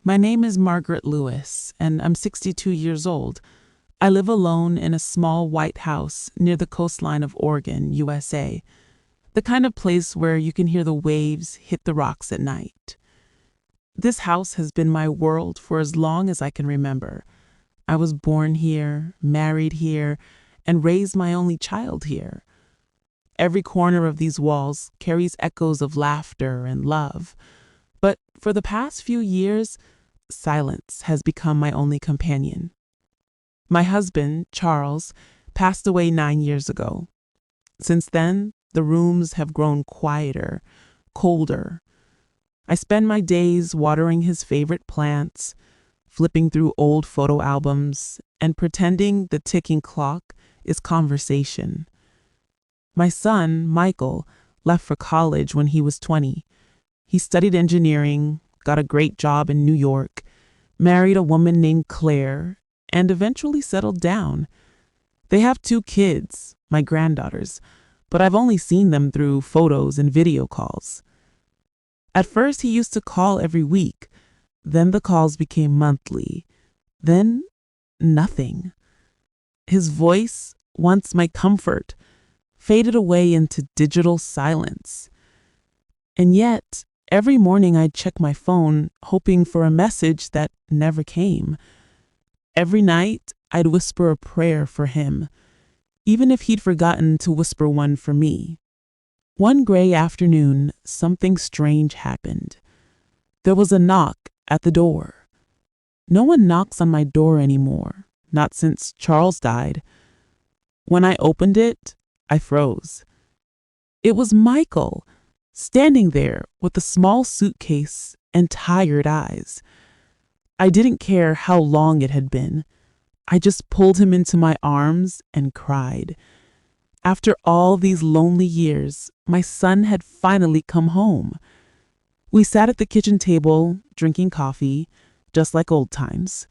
My name is Margaret Lewis, and I'm 62 years old. I live alone in a small white house near the coastline of Oregon, USA, the kind of place where you can hear the waves hit the rocks at night. This house has been my world for as long as I can remember. I was born here, married here, and raised my only child here. Every corner of these walls carries echoes of laughter and love. But for the past few years, silence has become my only companion. My husband, Charles, passed away 9 years ago. Since then, the rooms have grown quieter, colder. I spend my days watering his favorite plants, flipping through old photo albums, and pretending the ticking clock is conversation. My son, Michael, left for college when he was 20. He studied engineering, got a great job in New York, married a woman named Claire, and eventually settled down. They have 2 kids, my granddaughters, but I've only seen them through photos and video calls. At first, he used to call every week. Then the calls became monthly. Then, nothing. His voice, once my comfort, faded away into digital silence. And yet, every morning I'd check my phone, hoping for a message that never came. Every night, I'd whisper a prayer for him, even if he'd forgotten to whisper one for me. One gray afternoon, something strange happened. There was a knock at the door. No one knocks on my door anymore, not since Charles died. When I opened it, I froze. It was Michael, standing there with a small suitcase and tired eyes. I didn't care how long it had been. I just pulled him into my arms and cried. After all these lonely years, my son had finally come home. We sat at the kitchen table, drinking coffee, just like old times.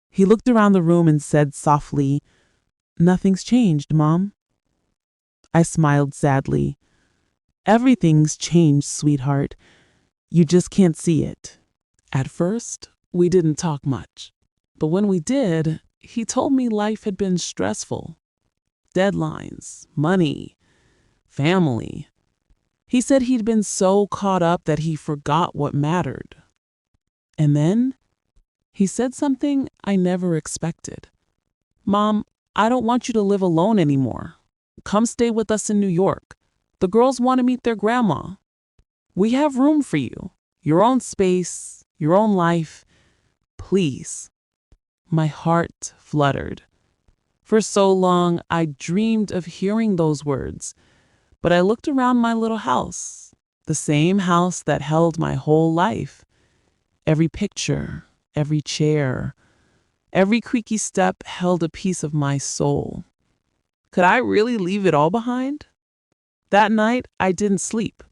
He looked around the room and said softly, "Nothing's changed, Mom." I smiled sadly. "Everything's changed, sweetheart. You just can't see it." At first, we didn't talk much. But when we did, he told me life had been stressful. Deadlines, money, family. He said he'd been so caught up that he forgot what mattered. And then he said something I never expected. "Mom, I don't want you to live alone anymore. Come stay with us in New York. The girls want to meet their grandma. We have room for you, your own space, your own life. Please." My heart fluttered. For so long, I dreamed of hearing those words, but I looked around my little house, the same house that held my whole life. Every picture, every chair, every creaky step held a piece of my soul. Could I really leave it all behind? That night, I didn't sleep.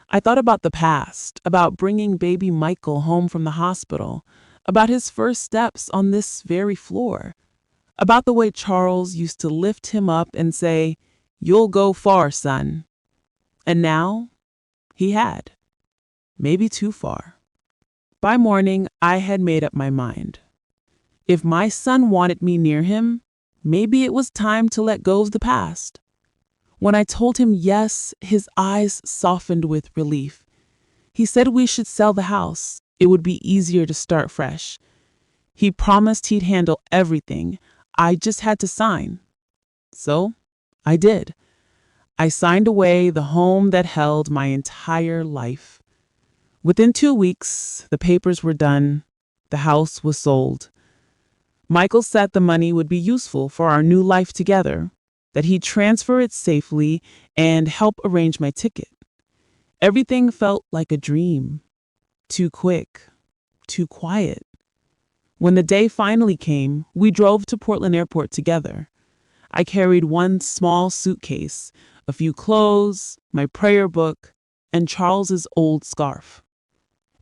I thought about the past, about bringing baby Michael home from the hospital, about his first steps on this very floor, about the way Charles used to lift him up and say, "You'll go far, son." And now, he had. Maybe too far. By morning, I had made up my mind. If my son wanted me near him, maybe it was time to let go of the past. When I told him yes, his eyes softened with relief. He said we should sell the house. It would be easier to start fresh. He promised he'd handle everything. I just had to sign. So, I did. I signed away the home that held my entire life. Within 2 weeks, the papers were done. The house was sold. Michael said the money would be useful for our new life together, that he'd transfer it safely and help arrange my ticket. Everything felt like a dream. Too quick, too quiet. When the day finally came, we drove to Portland Airport together. I carried one small suitcase, a few clothes, my prayer book, and Charles's old scarf.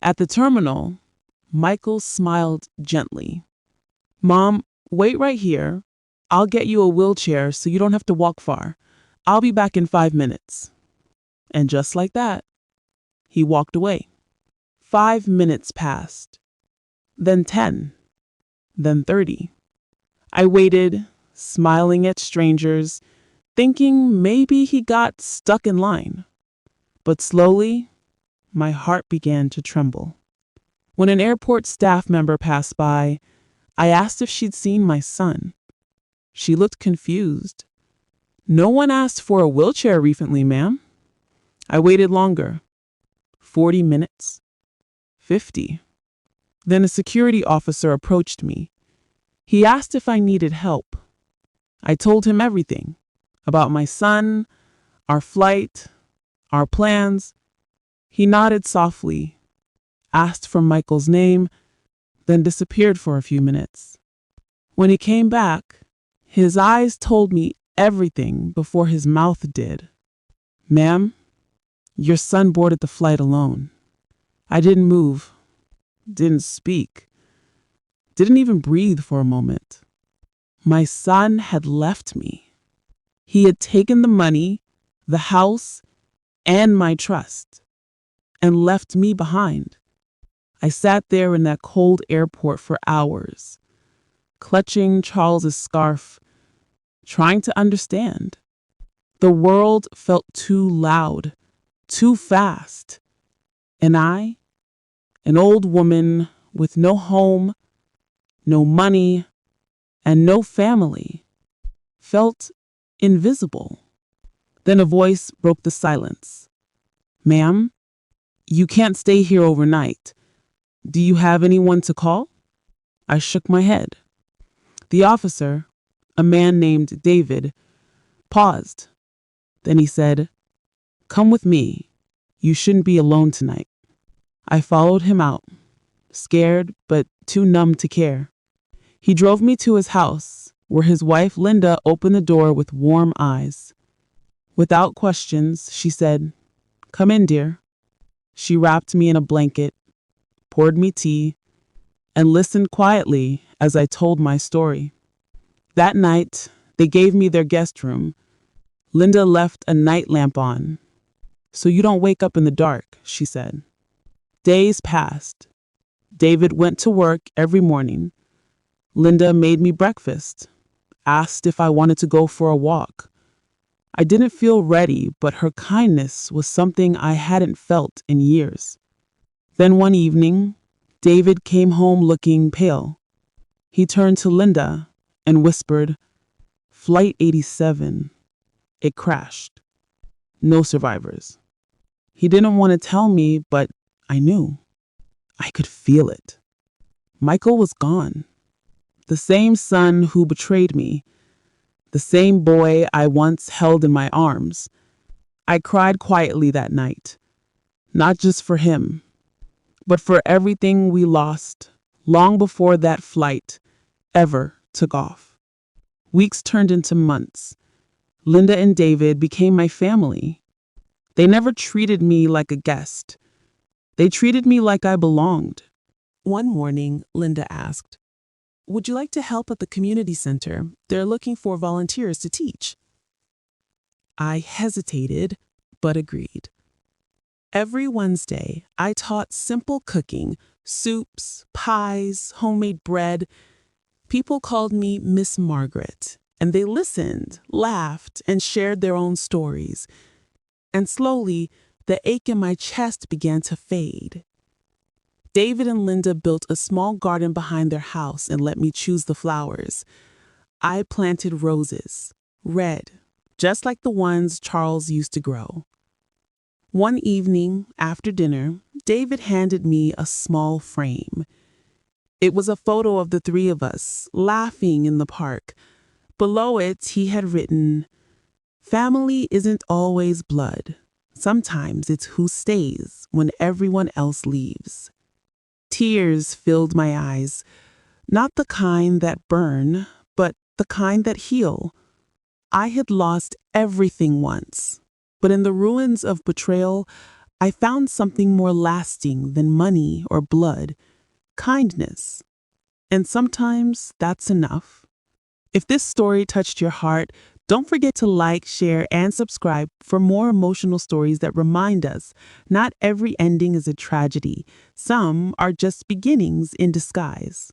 At the terminal, Michael smiled gently. "Mom, wait right here. I'll get you a wheelchair so you don't have to walk far. I'll be back in 5 minutes." And just like that, he walked away. 5 minutes passed. then 10, then 30. I waited, smiling at strangers, thinking maybe he got stuck in line. But slowly, my heart began to tremble. When an airport staff member passed by, I asked if she'd seen my son. She looked confused. "No one asked for a wheelchair recently, ma'am." I waited longer. 40 minutes. 50. Then a security officer approached me. He asked if I needed help. I told him everything about my son, our flight, our plans. He nodded softly, asked for Michael's name, then disappeared for a few minutes. When he came back, his eyes told me everything before his mouth did. "Ma'am, your son boarded the flight alone." I didn't move, didn't speak, didn't even breathe for a moment. My son had left me. He had taken the money, the house, and my trust, and left me behind. I sat there in that cold airport for hours, clutching Charles's scarf, trying to understand. The world felt too loud, too fast. And I, an old woman with no home, no money, and no family, felt invisible. Then a voice broke the silence. "Ma'am, you can't stay here overnight. Do you have anyone to call?" I shook my head. The officer, a man named David, paused. Then he said, "Come with me. You shouldn't be alone tonight." I followed him out, scared but too numb to care. He drove me to his house, where his wife Linda opened the door with warm eyes. Without questions, she said, "Come in, dear." She wrapped me in a blanket, poured me tea, and listened quietly as I told my story. That night, they gave me their guest room. Linda left a night lamp on, "so you don't wake up in the dark," she said. Days passed. David went to work every morning. Linda made me breakfast, asked if I wanted to go for a walk. I didn't feel ready, but her kindness was something I hadn't felt in years. Then one evening, David came home looking pale. He turned to Linda and whispered, "Flight 87. It crashed. No survivors." He didn't want to tell me, but I knew. I could feel it. Michael was gone. The same son who betrayed me. The same boy I once held in my arms. I cried quietly that night. Not just for him, but for everything we lost long before that flight ever took off. Weeks turned into months. Linda and David became my family. They never treated me like a guest. They treated me like I belonged. One morning, Linda asked, "Would you like to help at the community center? They're looking for volunteers to teach." I hesitated, but agreed. Every Wednesday, I taught simple cooking, soups, pies, homemade bread. People called me Miss Margaret, and they listened, laughed, and shared their own stories. And slowly, the ache in my chest began to fade. David and Linda built a small garden behind their house and let me choose the flowers. I planted roses, red, just like the ones Charles used to grow. One evening, after dinner, David handed me a small frame. It was a photo of the three of us, laughing in the park. Below it, he had written, "Family isn't always blood. Sometimes it's who stays when everyone else leaves." Tears filled my eyes, not the kind that burn, but the kind that heal. I had lost everything once, but in the ruins of betrayal, I found something more lasting than money or blood, kindness. And sometimes that's enough. If this story touched your heart, Don't forget to like, share, and subscribe for more emotional stories that remind us not every ending is a tragedy. Some are just beginnings in disguise.